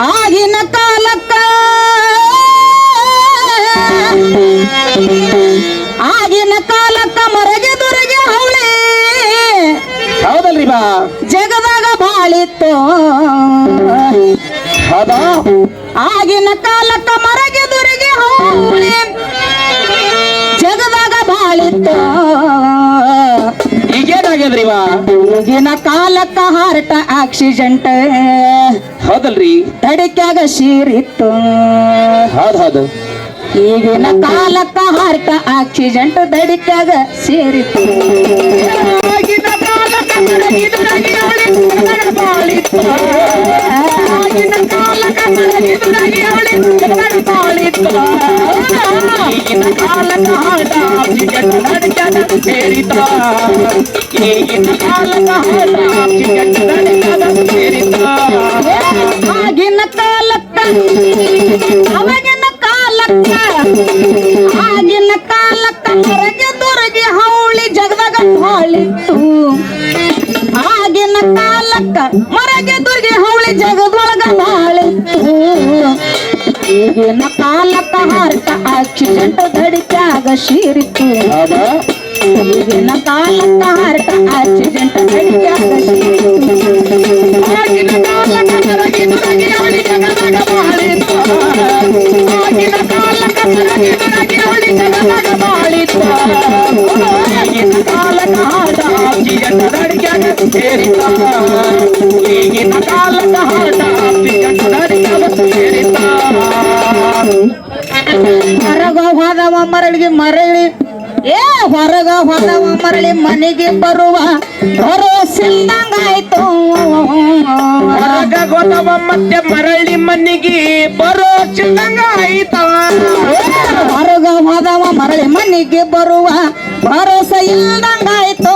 ಆಗಿನ ಕಾಲಕ್ಕ ಮರಗೆ ದೊರಗೆ ಹೌಳಿ ಹೌದಲ್ರಿ ಬಾ ಜಗದಾಗ ಬಾಳಿತ್ತು ಹೌದಾ ಆಗಿನ ಕಾಲಕ್ಕ ಮರಗೆ ದೊರಗೆ ಹೌಳಿ ಜಗದಾಗ ಬಾಳಿತ್ತು ಈಗೇನಾಗ್ಯದ್ರಿ ಬಾ ಈಗಿನ ಕಾಲಕ್ಕ ಹಾರ್ಟ್ ಆಕ್ಸಿಡೆಂಟ್ ಹೌದಲ್ರಿ ತಡಿಕ್ಯಾಗ ಸೀರಿತ್ತು ಹೌದು ಈಗಿನ ಕಾಲಕ್ಕ ಹಾರ್ಟ್ ಆಕ್ಸಿಡೆಂಟ್ ದಡಿಕ್ಯಾಗ ಸೇರಿತ್ತು ಆಗಿನ ಕಾಲಕ್ಕ ಮರಗಿದು ನಗಿ ಅವಳಿ ಜಗದಾಗ ಬಾಳಿತ್ತು ಆಗಿನ ಕಾಲಕ್ಕ ಮರಗಿದು ನಗಿ ಅವಳಿ ಜಗದಾಗ ಬಾಳಿತ್ತು ಈಗಿನ ಕಾಲಕ್ಕ ಹಾರ್ಟ್ ಆಕ್ಸಿಡೆಂಟ್ ನಡಿಕ್ಯಾಗ ಸೇರಿತ್ತು ಈಗಿನ ಕಾಲಕ್ಕ ಹಾರ್ಟ್ ಆಕ್ಸಿಡೆಂಟ್ ನಡಿಕ್ಯಾಗ ಸೇರಿತ್ತು ಆಗಿನ ಕಾಲಕ್ಕ ಅವಾಗಿನ ಕಾಲಕ್ಕ ಆಗಿನ ಕಾಲಕ್ಕ ಹೊರಗೆ ದೊರಗೆ ಹೌಳಿ ಜಗದಾಗ ಬಾಳಿತ್ತು ಆಗಿನ ಕಾಲಕ್ಕ ಮರಗೆ ದೊರಗೆ ಹೌಳಿ ಜಗದೊಳಗ ಬಾಳಿತ್ತು ಈಗಿನ ಕಾಲಕ್ಕ ಹಾರ್ಟ್ ಆಕ್ಸಿಡೆಂಟ್ ದಡಿಕ್ಯಾಗ ಸೀರಿತ್ತು ಹೌದಾ ಈಗಿನ ಕಾಲಕ್ಕ ಹಾರ್ಟ್ ಆಕ್ಸಿಡೆಂಟ್ ದಡಿಕ್ಯಾಗ ಸೀರಿತ್ತು ಆಗಿನ ಕಾಲಕ್ಕ ಮರಗಿದು ನಗಿ ಅವಳಿ ಜಗದಾಗ ಬಾಳಿತ್ತು ಆಗಿನ ಕಾಲಕ್ಕ ಮರಗಿದು ನಗಿ ಅವಳಿ ಜಗದಾಗ ಬಾಳಿತ್ತು ಈಗಿನ ಕಾಲಕ್ಕ ಹಾರ್ಟ್ ಆಕ್ಸಿಡೆಂಟ್ ನಡಿಕ್ಯಾಗ ಸೇರಿತ್ತು ಈಗಿನ ಕಾಲಕ್ಕ ಹಾರ್ಟ್ ಆಕ್ಸಿಡೆಂಟ್ ನಡಿಕ್ಯಾಗ ಸೇರಿತ್ತು ಹೊರಗ ಹೋದವ ಮರಳಿಗೆ ಮರಳಿ ಹೊರಗ ಹೋದವ ಮರಳಿ ಮನೆಗೆ ಬರುವ ಭರೋಸಿಲ್ದಂಗಾಯ್ತು ಹೊರಗ ಹೋದವ ಮತ್ತೆ ಮರಳಿ ಮನೆಗೆ ಬರೋ ಚಿಲ್ಲಂಗ ಆಯ್ತವ ಹೊರಗ ಹೋದವ ಮರಳಿ ಮನೆಗೆ ಬರುವ ಭರೋಸೆ ಇಲ್ದಂಗಾಯ್ತು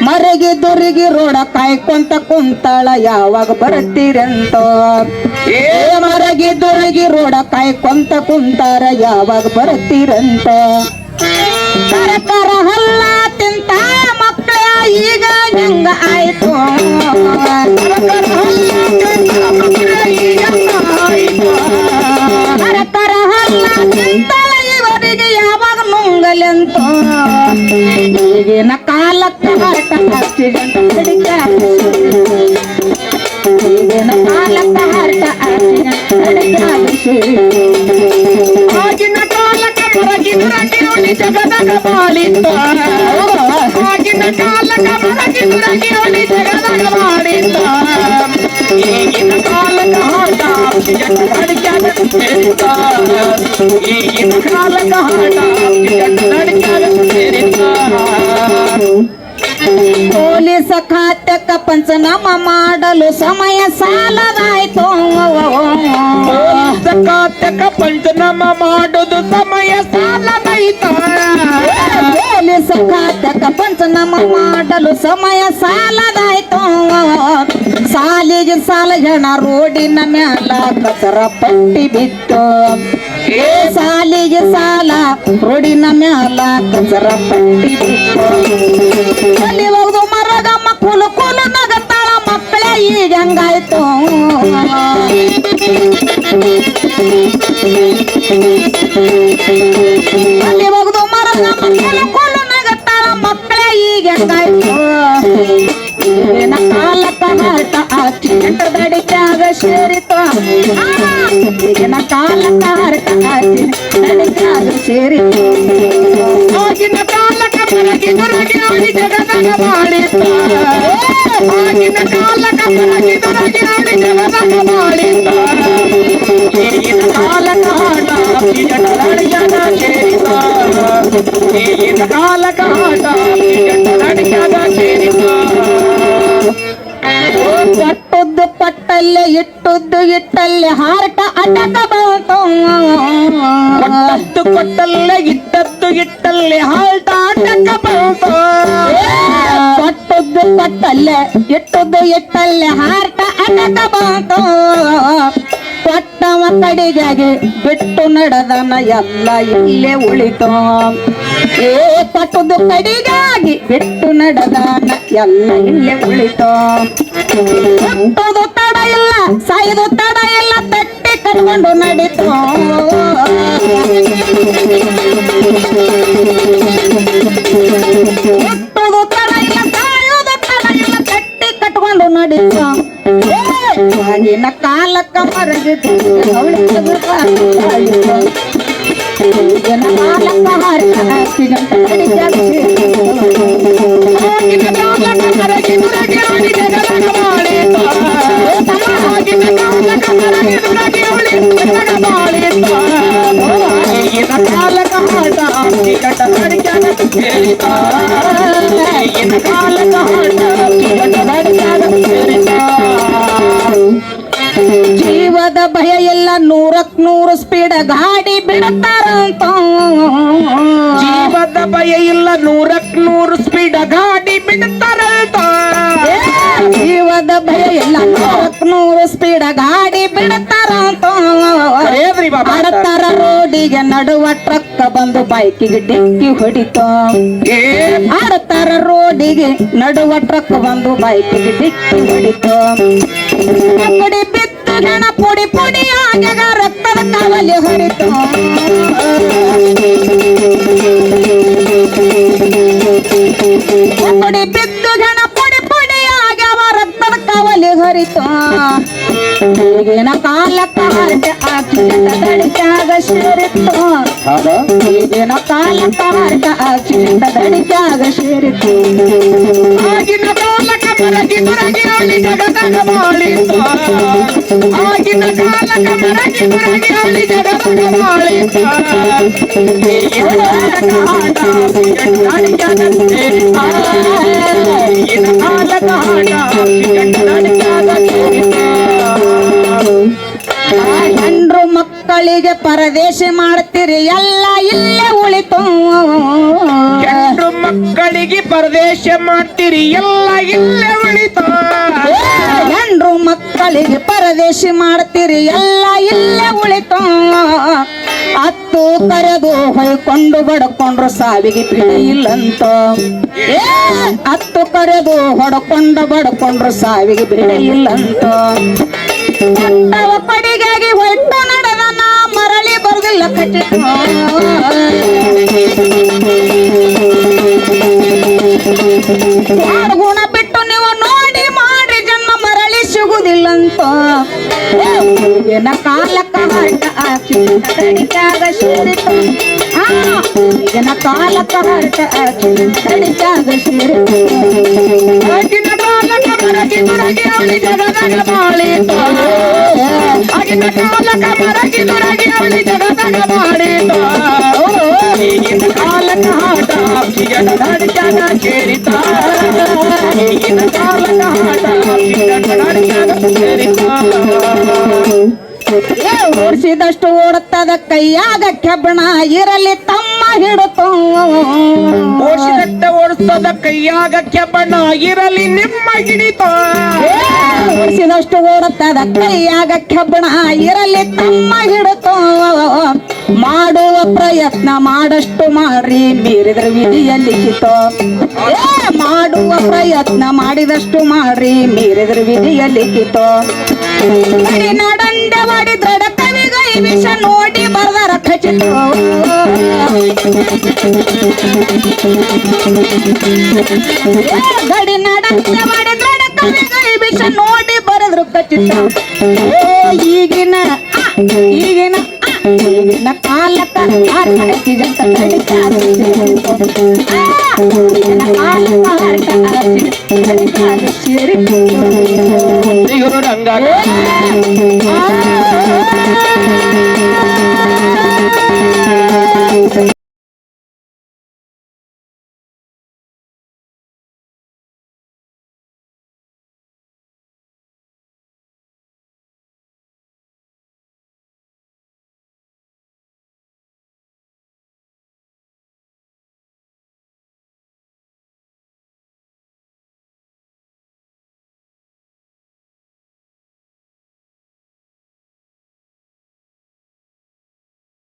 ಮರಗಿ ದೊರಗಿ ರೋಡ ಕಾಯ್ಕೊಂತ ಕುಂತಾಳ ಯಾವಾಗ ಬರ್ತೀರಂತ ಮರಗಿ ದೊರಗಿ ರೋಡ ಕಾಯ್ಕೊಂತ ಕುಂತಾರ ಯಾವಾಗ ಬರ್ತೀರಂತ ಕರಕರ ಹಲ್ಲ ತಿಂತ ಮಕ್ಕಳ ಈಗ ಹೆಂಗ ಆಯ್ತು ಕರಕರ ಹಲ್ಲ ತಿಂತಾಳ ಇವರಿಗೆ ಯಾವಾಗ ನುಂಗಲೆಂತ ಈಗಿನ ಕಾಲಕ್ಕೆ ಹಾರ್ಟ್ ಆಕ್ಸಿಡೆಂಟ್ ಈಗಿನ ಕಾಲಕ್ಕೆ ಹಾರ್ಟ್ ಆಕ್ಸಿಡೆಂಟ್ ಆಗಿನ ಕಾಲಕ್ಕ ಮರಗಿದು ನಗಿ ಅವಳಿ ಜಗದಾಗ ಬಾಳಿತ್ತು ಆಗಿನ ಕಾಲಕ್ಕ ಮರಗಿದು ನಗಿ ಅವಳಿ ಜಗದಾಗ ಬಾಳಿತ್ತು ಈಗಿನ ಕಾಲಕ್ಕ ಹಾರ್ಟ್ ಆಕ್ಸಿಡೆಂಟ್ ನಡಿಕ್ಯಾಗ ಸೇರಿತ್ತು ಈಗಿನ ಕಾಲಕ್ಕ ಹಾರ್ಟ್ ಆಕ್ಸಿಡೆಂಟ್ ನಡಿಕ್ಯಾಗ ಸೇರಿತ್ತು ಪೊಲೀಸ ಖಾತೆಕ್ಕ ಪಂಚನಾಮ ಮಾಡಲು ಸಮಯ ಸಾಲದಾಯ್ತು ಖಾತೆಕ ಪಂಚನಾಮ ಮಾಡೋದು ಸಮಯ ಸಾಲದಾಯ್ತು ಪೊಲೀಸ ಖಾತೆಕ್ಕ ಪಂಚನಾಮ ಮಾಡಲು ಸಮಯ ಸಾಲದಾಯ್ತು ಸಾಲಿಗೆ ಸಾಲ ಜನ ರೋಡಿನ ಮ್ಯಾಲ ಕಸರ ಪಟ್ಟಿ ಬಿತ್ತು ಸಾಲಿಗೆ ಸಾಲ ರೋಡಿನ ಮ್ಯಾಲ ಕಸರ ಪಟ್ಟಿ ಬಿತ್ತು ಅಲ್ಲಿ ಹೋಗುದು ಮರದ ಮಕ್ಕಳು ಕೂಲು ನಗತ್ತಾಳ ಮಕ್ಕಳೇ ಈಗ ಹಂಗಾಯ್ತು ಅಲ್ಲಿ ಹೋಗುದು ಮರದ ಮಕ್ಕಳು ಕೂಲು ನಗತ್ತಾಳ ಮಕ್ಕಳೇ ಈಗ ಹಂಗಾಯ್ತು ಈಗಿನ ಕಾಲಕ್ಕ ಹಾರ್ಟ್ ಆಕ್ಸಿಡೆಂಟ್ ದಡಿಕ್ಯಾಗ ಸೇರಿತು ಈಗಿನ ಕಾಲಕ್ಕ ಹಾರ್ಟ್ ಆಕ್ಸಿಡೆಂಟ್ ದಡಿಕ್ಯಾಗ ಸೇರಿತು ಆಗಿನ ಕಾಲಕ್ಕ ಮರಗಿದು ನಗಿ ಅವಳಿ ಜಗದಾಗ ಬಾಳಿತ್ತು ಆಗಿನ ಕಾಲಕ್ಕ ಮರಗಿದು ನಗಿ ಅವಳಿ ಜಗದಾಗ ಬಾಳಿತ್ತು ಈಗಿನ ಕಾಲಕ್ಕ ಹಾರ್ಟ್ ಆಕ್ಸಿಡೆಂಟ್ ನಡಿಕ್ಯಾಗ ಸೇರಿತ್ತು ಈಗಿನ ಕಾಲಕ್ಕ ಹಾರ್ಟ್ ಆಕ್ಸಿಡೆಂಟ್ ನಡಿಕ್ಯಾಗ ಸೇರಿತ್ತು ಪಟ್ಟದ್ದು ಪಟ್ಟಲ್ಲೇ ಇಟ್ಟದ್ದು ಇಟ್ಟಲ್ಲೇ ಹಾರ್ಟ್ ಅಟಕ ಬಂತು ಕೊಟ್ಟದ್ದು ಕೊಟ್ಟಲ್ಲೇ ಇಟ್ಟದ್ದು ಇಟ್ಟಲ್ಲೇ ಹಾರ್ಟ್ ಅಟಕ ಬಂತು ಕೊಟ್ಟದ್ದು ಕೊಟ್ಟಲ್ಲೇ ಇಟ್ಟದ್ದು ಇಟ್ಟಲ್ಲೇ ಹಾರ್ಟ್ ಅಟಕ ಬಂತು ಕೊಟ್ಟವ ಕಡೆಗಾಗಿ ಬಿಟ್ಟು ನಡೆದನ ಎಲ್ಲ ಇಲ್ಲೇ ಉಳಿತು ಕೊಟ್ಟದ್ದು ಕಡೆಗಾಗಿ ಬಿಟ್ಟು ನಡೆದನ ಎಲ್ಲ ಇಲ್ಲೇ ಉಳಿತು ಕೊಟ್ಟದು ತಡ ಇಲ್ಲ ಸಾಯ್ದು ತಡ ಎಲ್ಲ ತಟ್ಟಿ ಕಟ್ಕೊಂಡು ನಡೀತು ಹುಟ್ಟುದು ತಡ ಇಲ್ಲ ಸಾಯೋದು ತಡ ಇಲ್ಲ ತಟ್ಟಿ ಕಟ್ಕೊಂಡು ನಡೀತು ಆಗಿನ ಕಾಲಕ್ಕ ಮರಗಿದ್ದು ಈಗಿನ ಕಾಲಕ್ಕ ಹಾರಿಗಂತ ಆಗಿನ ಕಾಲಕ ಮರಗಿ ನುರಗಿ ಅವಳಿ ಜಗದಾಗ ಬಾಳಿತ ಆಗಿನ ಕಾಲಕ ಮರಗಿ ನುರಗಿ ಅವಳಿ ಜಗದಾಗ ಬಾಳಿತ ಈಗಿನ ಕಾಲಕ ಹಾಟ ಟಿಕಟ ನಡಿಕ್ಯಾಗ ಸೇರಿತ ಈಗಿನ ಕಾಲಕ ಹಾಟ ಟಿಕಟ ನಡಿಕ್ಯಾಗ ಸೇರಿತ ಜೀವದ ಭಯ ಎಲ್ಲ 100ಕ್ಕೆ 100 ಸ್ಪೀಡ್ ಗಾಡಿ ಬಿಡ್ತಾರಂತ ಜೀವದ ಭಯ ಇಲ್ಲ 100ಕ್ಕೆ 100 ಸ್ಪೀಡ್ ಗಾಡಿ ಬಿಡ್ತಾರಂತ ಜೀವದ ಭಯ ಎಲ್ಲ 100ಕ್ಕೆ 100 ಸ್ಪೀಡ್ ಗಾಡಿ ಬಿಡ್ತಾರಂತ ಏನ್ರಿ ಬಾಬಾ ಆಡ್ತಾರ ರೋಡಿಗೆ ನಡುವ ಟ್ರಕ್ ಬಂದು ಬೈಕಿಗೆ ಡಿಕ್ಕಿ ಹೊಡಿತು ಆಡ್ತಾರ ರೋಡಿಗೆ ನಡುವ ಟ್ರಕ್ ಬಂದು ಬೈಕಿಗೆ ಡಿಕ್ಕಿ ಹೊಡಿತು ಪುಡಿ ಬಿತ್ತು ಗಣ ಪುಡಿ ಪುಡಿ ಆಗ ರಕ್ತದ ಕಾವಲಿ ಹೊರಿತು ಪುಡಿ ಬಿದ್ದು ಗಣ ಪುಡಿ ಪುಡಿ ಆಗ್ಯಾವ ರಕ್ತದ ಕಾವಲಿ ಹೊರಿತು ಈಗಿನ ಕಾಲಕ್ಕ ಹರಟೆ ಆಕ್ಸಿಡೆಂಟ್ ದಡಿಕ್ಯಾಗ ಸೇರಿತ್ತು ಈಗಿನ ಕಾಲಕ್ಕ ಹರಟೆ ಆಕ್ಸಿಡೆಂಟ್ ದಡಿಕ್ಯಾಗ ಸೇರಿತ್ತು ಆಗಿನ ಕಾಲಕ ಮರಗಿ ನುರಗಿ ಅವಳಿ ಜಗದಾಗ ಬಾಳಿತ ಆಗಿನ ಕಾಲಕ ಮರಗಿ ನುರಗಿ ಅವಳಿ ಜಗದಾಗ ಬಾಳಿತ ಈಗಿನ ಕಾಲಕ ಹಾಟ ಟಿಕಟ ನಡಿಕ್ಯಾಗ ಸೇರಿತ ಈಗಿನ ಕಾಲಕ ಹಾಟ ಟಿಕಟ ನಡಿಕ್ಯಾಗ ಸೇರಿತ ಹೆಂಡ್ರು ಮಕ್ಕಳಿಗೆ ಪರದೇಶಿ ಮಾಡ್ತೀರಿ ಎಲ್ಲ ಇಲ್ಲೇ ಉಳಿತು ಹೆಣ್ಣು ಮಕ್ಕಳಿಗೆ ಪರದೇಶ ಮಾಡ್ತೀರಿ ಎಲ್ಲ ಇಲ್ಲೇ ಉಳಿತ ಹೆಂಡ್ರು ಮಕ್ಕಳಿಗೆ ಪರದೇಶಿ ಮಾಡ್ತೀರಿ ಎಲ್ಲ ಇಲ್ಲೇ ಉಳಿತು ಹತ್ತು ಕರೆದು ಹೊಯ್ಕೊಂಡು ಬಡ್ಕೊಂಡ್ರು ಸಾವಿಗೆ ಬಿಡಿ ಇಲ್ಲಂತ ಹತ್ತು ಕರೆದು ಹೊಡ್ಕೊಂಡು ಬಡ್ಕೊಂಡ್ರು ಸಾವಿಗೆ ಬಿಡಿ ಇಲ್ಲಂತ ಕೊಟ್ಟವ ಪಡಿಗಾಗಿ ಹೊಟ್ಟು ನಡೆದನ ಮರಳಿ ಬರ್ದಿಲ್ಲ ಕಟ್ಟಿತು ಯಾರು ಗುಣ ಬಿಟ್ಟು ನೀವು ನೋಡಿ ಮಾಡಿ ಜನ್ಮ ಮರಳಿ ಸಿಗುದಿಲ್ಲಂತ ಈಗಿನ ಕಾಲಕ್ಕ ಹರಟ ಆಕ್ಸಿಡೆಂಟ್ ತಡಿಕ್ಯಾಗ ಸೇರಿತು ಈಗಿನ ಕಾಲಕ್ಕ ಹರಟ ಆಕ್ಸಿಡೆಂಟ್ ತಡಿಕ್ಯಾಗ ಸೇರಿತು ಆಗಿನ ಕಾಲಕ ಮರಗಿ ನುರಗಿ ಅವಳಿ ಜಗದಾಗ ಬಾಳಿತ ಆಗಿನ ಕಾಲಕ ಮರಗಿ ನುರಗಿ ಅವಳಿ ಜಗದಾಗ ಬಾಳಿತ ಈಗಿನ ಕಾಲಕ ಹಾಟ ಟಿಕಟ ನಡಿಕ್ಯಾಗ ಸೇರಿತ ಈಗಿನ ಕಾಲಕ ಹಾಟ ಟಿಕಟ ನಡಿಕ್ಯಾಗ ಸೇರಿತ ಓಡಿಸಿದಷ್ಟು ಓಡುತ್ತದ ಕೈಯಾಗ ಕೆಬ್ಬಣ ಇರಲಿ ತಮ್ಮ ಹಿಡುತ್ತು ಓಡಿಸಿದಟ್ಟ ಓಡಿಸದ ಕೈಯಾಗ ಕೆಬ್ಬಣ ಇರಲಿ ನಿಮ್ಮ ಹಿಡಿತ ಓಡಿಸಿದಷ್ಟು ಓಡುತ್ತದ ಕೈಯಾಗ ಕೆಬ್ಬಣ ಇರಲಿ ತಮ್ಮ ಹಿಡುತ್ತು ಮಾಡುವ ಪ್ರಯತ್ನ ಮಾಡಷ್ಟು ಮಾಡ್ರಿ ಮೀರಿದ್ರ ವಿಧಿಯಲ್ಲಿ ಲಿಖಿತ ಮಾಡುವ ಪ್ರಯತ್ನ ಮಾಡಿದಷ್ಟು ಮಾಡ್ರಿ ಮೀರಿದ್ರ ವಿಧಿಯಲ್ಲಿ ಲಿಖಿತ ನಡಂಡೆ ಮಾಡಿ ದೃಢ ಕವಿಗೈ ವಿಷ ನೋಡಿ ಬರ್ದಾರ ಖಚಿತ ಗಡಿ ನಡಂಡೆ ಮಾಡಿ ದೃಢ ಕವಿಗೈ ವಿಷ ನೋಡಿ ಬರೆದ್ರು ಖಚಿತ ಈಗಿನ ಈಗಿನ ಈಗಿನ ಕಾಲಕ್ಕ ಆಕ್ಸಿಡೆಂಟ್ ತಡಿಕ್ಯಾಗ ಈಗಿನ ಕಾಲಕ್ಕ ಆಕ್ಸಿಡೆಂಟ್ ತಡಿಕ್ಯಾಗ ಸೇರಿತು ರಂಗ